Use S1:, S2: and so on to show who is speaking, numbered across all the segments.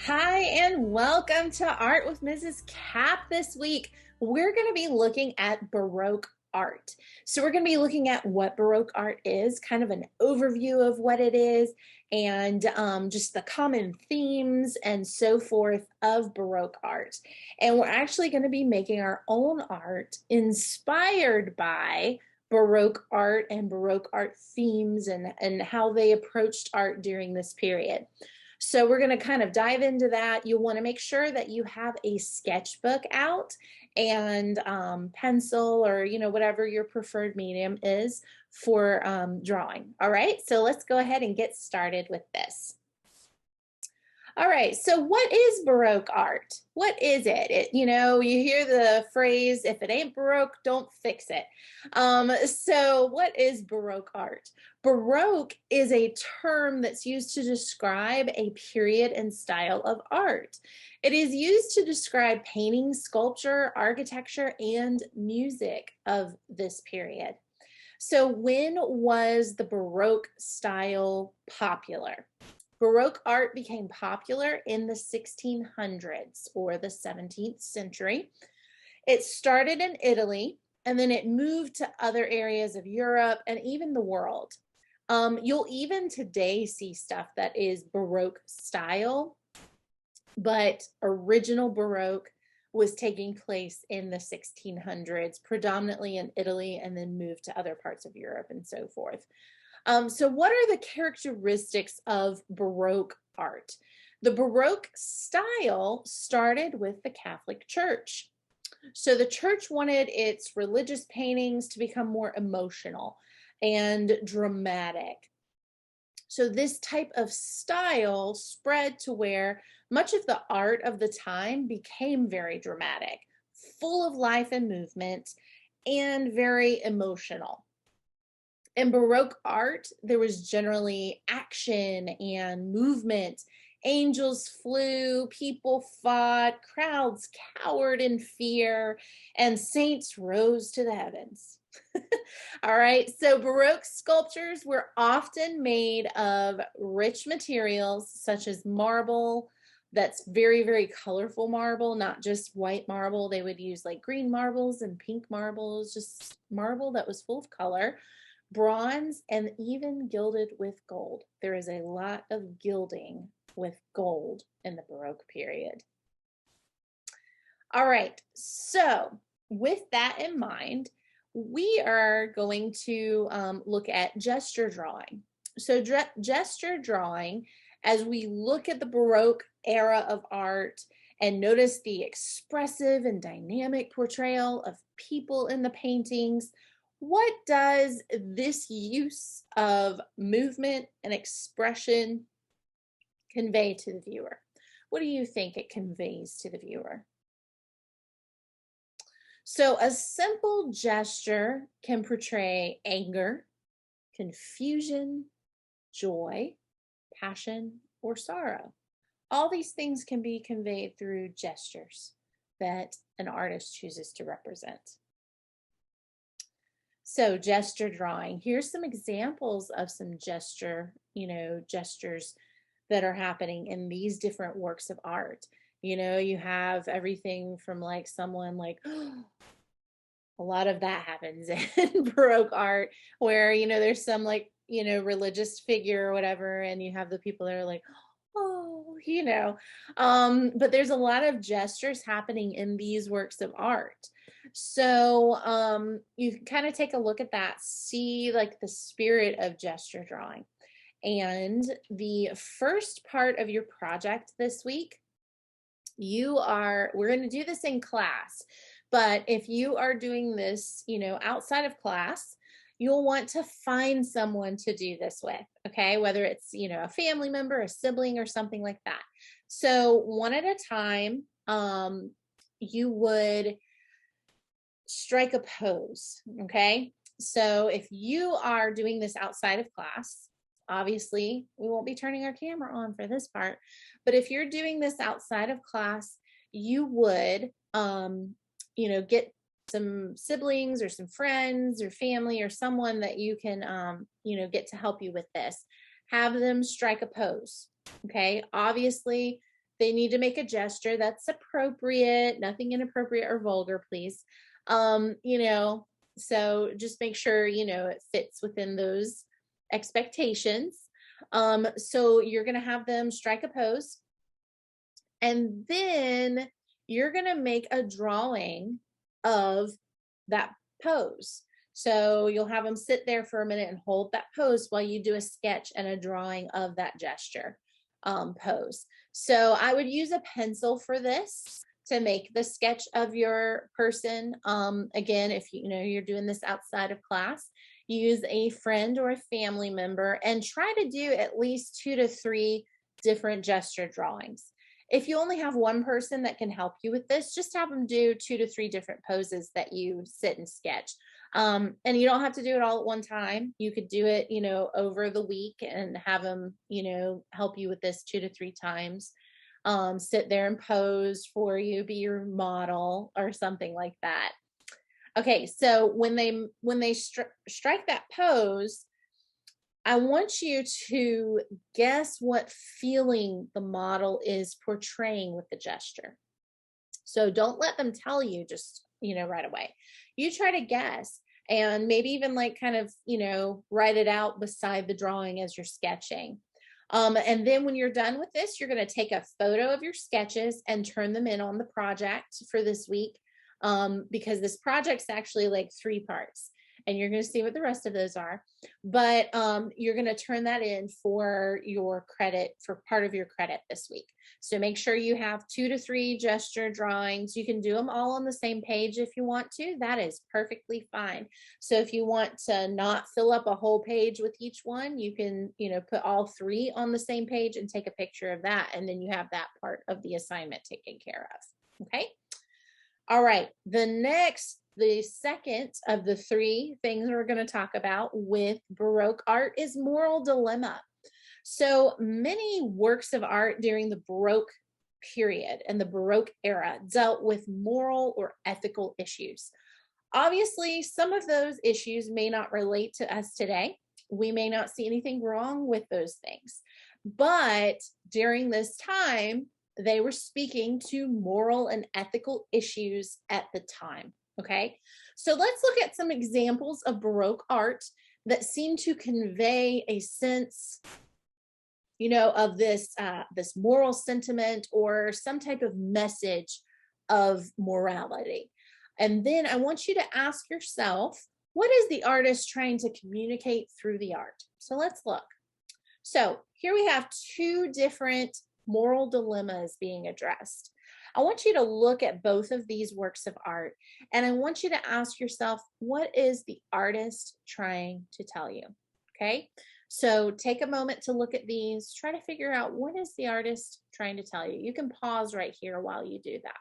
S1: Hi, and welcome to Art with Mrs. Cap. This week, we're going to be looking at Baroque art. So, we're going to be looking at what Baroque art is, kind of an overview of what it is, and just the common themes and so forth of Baroque art. And we're actually going to be making our own art inspired by Baroque art and Baroque art themes and how they approached art during this period. So we're going to kind of dive into that. You'll want to make sure that you have a sketchbook out and pencil or, whatever your preferred medium is for drawing. All right, so let's go ahead and get started with this. All right, so what is Baroque art? What is it? You hear the phrase, if it ain't Baroque, don't fix it. So what is Baroque art? Baroque is a term that's used to describe a period and style of art. It is used to describe painting, sculpture, architecture, and music of this period. So when was the Baroque style popular? Baroque art became popular in the 1600s or the 17th century. It started in Italy and then it moved to other areas of Europe and even the world. You'll even today see stuff that is Baroque style, but original Baroque was taking place in the 1600s, predominantly in Italy, and then moved to other parts of Europe and so forth. So what are the characteristics of Baroque art? The Baroque style started with the Catholic Church. So the church wanted its religious paintings to become more emotional and dramatic. So this type of style spread to where much of the art of the time became very dramatic, full of life and movement, and very emotional. In Baroque art, there was generally action and movement. Angels flew, people fought, crowds cowered in fear, and saints rose to the heavens. All right, so Baroque sculptures were often made of rich materials such as marble. That's very, very colorful marble, not just white marble. They would use like green marbles and pink marbles, just marble that was full of color, bronze, and even gilded with gold. There is a lot of gilding with gold in the Baroque period. All right, so with that in mind, we are going to look at gesture drawing. So gesture drawing, as we look at the Baroque era of art and notice the expressive and dynamic portrayal of people in the paintings, what does this use of movement and expression convey to the viewer? What do you think it conveys to the viewer? So a simple gesture can portray anger, confusion, joy, passion, or sorrow. All these things can be conveyed through gestures that an artist chooses to represent. So gesture drawing, here's some examples of some gestures that are happening in these different works of art. You have everything from like someone like, a lot of that happens in Baroque art where, there's some like, religious figure or whatever, and you have the people that are like, oh, but there's a lot of gestures happening in these works of art. So you can kind of take a look at that, see like the spirit of gesture drawing. And the first part of your project this week, we're going to do this in class, but if you are doing this, outside of class, you'll want to find someone to do this with, okay? Whether it's, a family member, a sibling, or something like that. So one at a time, you would strike a pose, okay? So if you are doing this outside of class, obviously we won't be turning our camera on for this part, but if you're doing this outside of class, you would, get some siblings or some friends or family or someone that you can, get to help you with this. Have them strike a pose, okay? Obviously, They need to make a gesture that's appropriate, nothing inappropriate or vulgar, please. You know, so just make sure, you know, it fits within those expectations. So you're going to have them strike a pose, and then you're going to make a drawing of that pose. So you'll have them sit there for a minute and hold that pose while you do a sketch and a drawing of that gesture pose. So I would use a pencil for this to make the sketch of your person. Again, if you know you're doing this outside of class, use a friend or a family member and try to do at least 2 to 3 different gesture drawings. If you only have one person that can help you with this, just have them do 2 to 3 different poses that you sit and sketch. And you don't have to do it all at one time. You could do it, you know, over the week and have them, you know, help you with this 2 to 3 times. Sit there and pose for you, be your model or something like that. Okay, so when they strike that pose, I want you to guess what feeling the model is portraying with the gesture. So don't let them tell you just, you know, right away. You try to guess and maybe even like kind of, you know, write it out beside the drawing as you're sketching. And then when you're done with this, you're going to take a photo of your sketches and turn them in on the project for this week. Because this project's actually like 3 parts. And you're going to see what the rest of those are. But you're going to turn that in for your credit, for part of your credit this week. So make sure you have 2 to 3 gesture drawings. You can do them all on the same page if you want to. That is perfectly fine. So if you want to not fill up a whole page with each one, you can, you know, put all 3 on the same page and take a picture of that. And then you have that part of the assignment taken care of. Okay. All right. The second of the 3 things we're going to talk about with Baroque art is moral dilemma. So many works of art during the Baroque period and the Baroque era dealt with moral or ethical issues. Obviously, some of those issues may not relate to us today. We may not see anything wrong with those things. But during this time, they were speaking to moral and ethical issues at the time. Okay, so let's look at some examples of Baroque art that seem to convey a sense, you know, of this moral sentiment or some type of message of morality. And then I want you to ask yourself, what is the artist trying to communicate through the art? So let's look. So here we have 2 different moral dilemmas being addressed. I want you to look at both of these works of art, and I want you to ask yourself, what is the artist trying to tell you? Okay, so take a moment to look at these, try to figure out what is the artist trying to tell you. You can pause right here while you do that.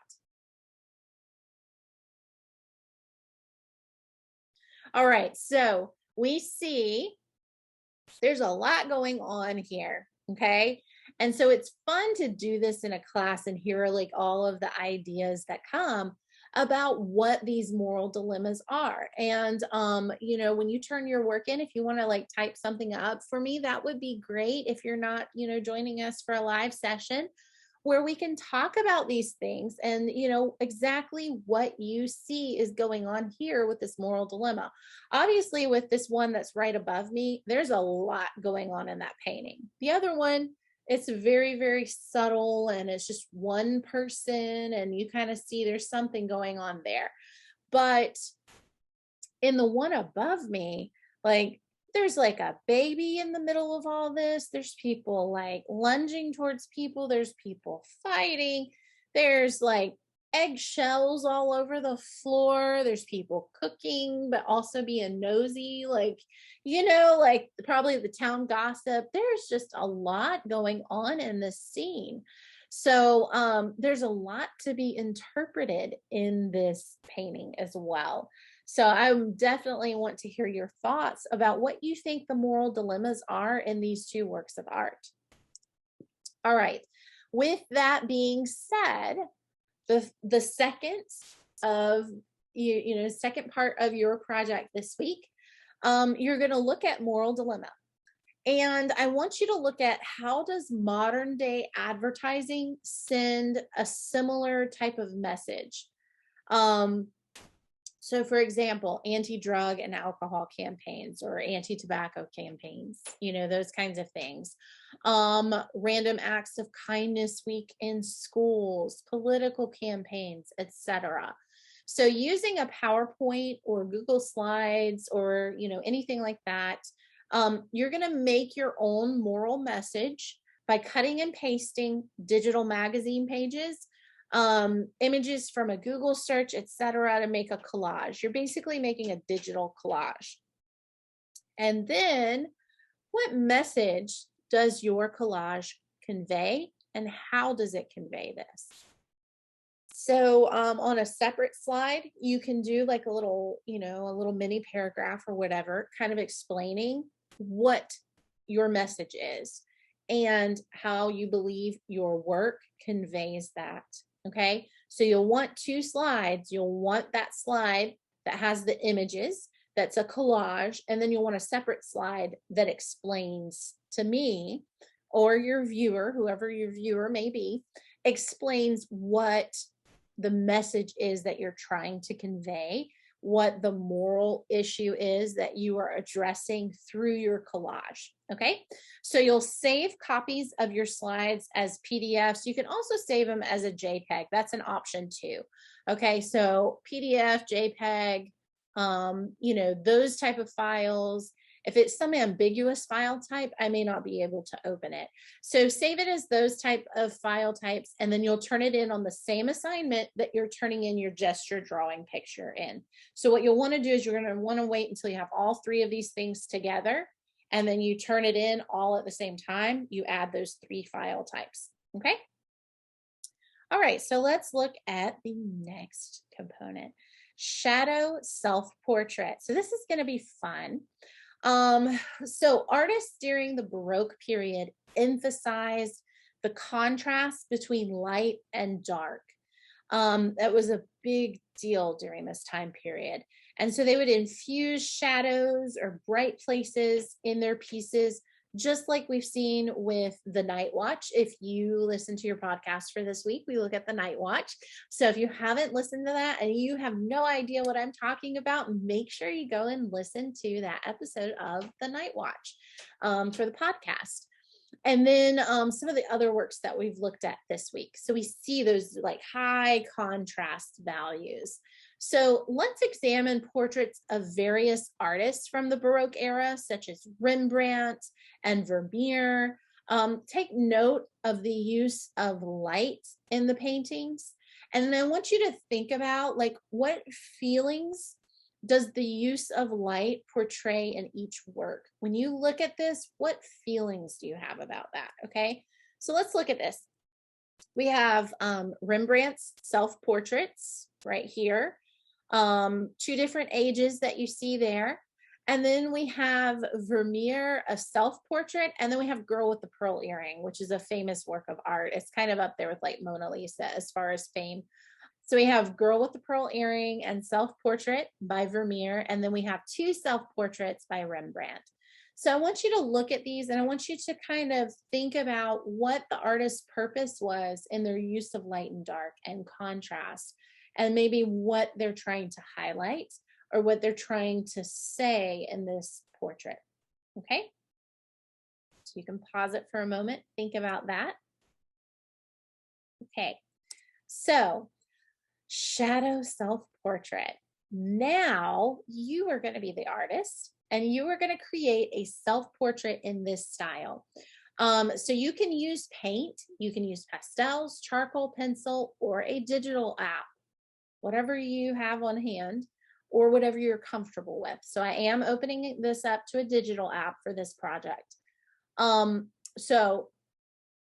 S1: All right, so we see there's a lot going on here, okay? And so it's fun to do this in a class and hear like all of the ideas that come about what these moral dilemmas are. And, you know, when you turn your work in, if you want to like type something up for me, that would be great. If you're not, you know, joining us for a live session where we can talk about these things and, you know, exactly what you see is going on here with this moral dilemma. Obviously, with this one that's right above me, there's a lot going on in that painting. The other one, it's very, very subtle and it's just one person and you kind of see there's something going on there. But in the one above me, like there's like a baby in the middle of all this. There's people like lunging towards people. There's people fighting. There's like eggshells all over the floor. There's people cooking, but also being nosy, like, you know, like probably the town gossip. There's just a lot going on in this scene. So there's a lot to be interpreted in this painting as well. So I definitely want to hear your thoughts about what you think the moral dilemmas are in these 2 works of art. All right. With that being said, the second of you know second part of your project this week, you're going to look at moral dilemma, And I want you to look at, how does modern day advertising send a similar type of message? Um, so for example, anti-drug and alcohol campaigns or anti-tobacco campaigns, those kinds of things. Random acts of kindness week in schools, political campaigns, etc. So using a PowerPoint or Google Slides or, anything like that, you're going to make your own moral message by cutting and pasting digital magazine pages, images from a Google search, etc., to make a collage. You're basically making a digital collage. And then what message does your collage convey, and how does it convey this? So on a separate slide, you can do like a little mini paragraph or whatever, kind of explaining what your message is and how you believe your work conveys that. Okay, so you'll want 2 slides. You'll want that slide that has the images, that's a collage, and then you'll want a separate slide that explains to me or your viewer, whoever your viewer may be, explains what the message is that you're trying to convey, what the moral issue is that you are addressing through your collage. Okay, so you'll save copies of your slides as PDFs. You can also save them as a JPEG. That's an option too. Okay, so PDF, JPEG, those type of files. If it's some ambiguous file type, I may not be able to open it. So save it as those type of file types, and then you'll turn it in on the same assignment that you're turning in your gesture drawing picture in. So what you'll want to do is you're going to want to wait until you have all 3 of these things together, and then you turn it in all at the same time. You add those 3 file types. Okay. All right, so let's look at the next component, shadow self-portrait. So this is going to be fun. So artists during the Baroque period emphasized the contrast between light and dark. That was a big deal during this time period. And so they would infuse shadows or bright places in their pieces, just like we've seen with the Night Watch. If you listen to your podcast for this week, we look at the Night Watch. So if you haven't listened to that and you have no idea what I'm talking about, make sure you go and listen to that episode of the Night Watch for the podcast. And then some of the other works that we've looked at this week. So we see those like high contrast values. So let's examine portraits of various artists from the Baroque era, such as Rembrandt and Vermeer. Take note of the use of light in the paintings. And I want you to think about, like, what feelings does the use of light portray in each work? When you look at this, what feelings do you have about that? Okay, so let's look at this. We have Rembrandt's self-portraits right here. 2 different ages that you see there. And then we have Vermeer, a self-portrait, and then we have Girl with the Pearl Earring, which is a famous work of art. It's kind of up there with like Mona Lisa as far as fame. So we have Girl with the Pearl Earring and Self-Portrait by Vermeer, and then we have 2 self-portraits by Rembrandt. So I want you to look at these, and I want you to kind of think about what the artist's purpose was in their use of light and dark and contrast, and maybe what they're trying to highlight or what they're trying to say in this portrait. Okay, so you can pause it for a moment, think about that. Okay, so shadow self-portrait. Now you are going to be the artist, and you are going to create a self-portrait in this style. So you can use paint, you can use pastels, charcoal, pencil, or a digital app, whatever you have on hand or whatever you're comfortable with. So I am opening this up to a digital app for this project. So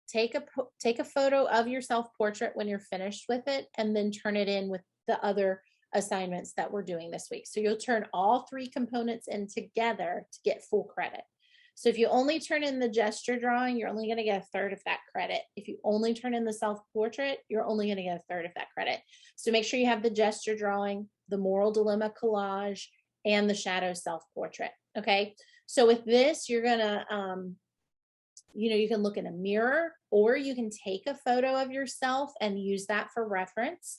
S1: take a photo of your self-portrait when you're finished with it, and then turn it in with the other assignments that we're doing this week. So you'll turn all 3 components in together to get full credit. So if you only turn in the gesture drawing, you're only going to get a third of that credit. If you only turn in the self-portrait, you're only going to get a third of that credit. So make sure you have the gesture drawing, the moral dilemma collage, and the shadow self-portrait. Okay, So with this, you're gonna, you can look in a mirror, or you can take a photo of yourself and use that for reference.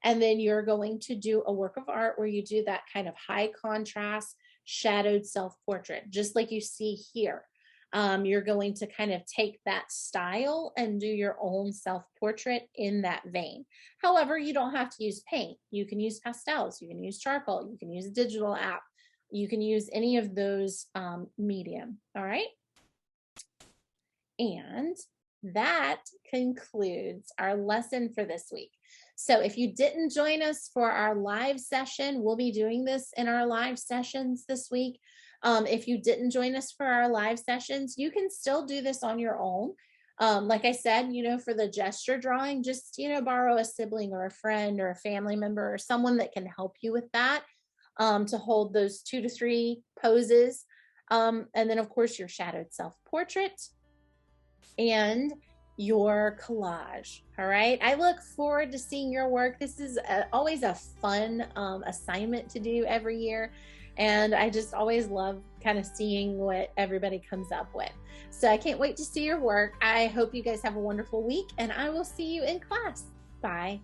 S1: And then you're going to do a work of art where you do that kind of high contrast shadowed self-portrait, just like you see here. You're going to kind of take that style and do your own self-portrait in that vein. However, you don't have to use paint. You can use pastels, you can use charcoal, you can use a digital app, you can use any of those medium. All right. And that concludes our lesson for this week. So if you didn't join us for our live session, we'll be doing this in our live sessions this week. If you didn't join us for our live sessions, you can still do this on your own. Like I said, for the gesture drawing, just, borrow a sibling or a friend or a family member or someone that can help you with that, to hold those 2 to 3 poses. And then of course your shadowed self-portrait and your collage. All right. I look forward to seeing your work. This is always a fun assignment to do every year. And I just always love kind of seeing what everybody comes up with. So I can't wait to see your work. I hope you guys have a wonderful week, and I will see you in class. Bye.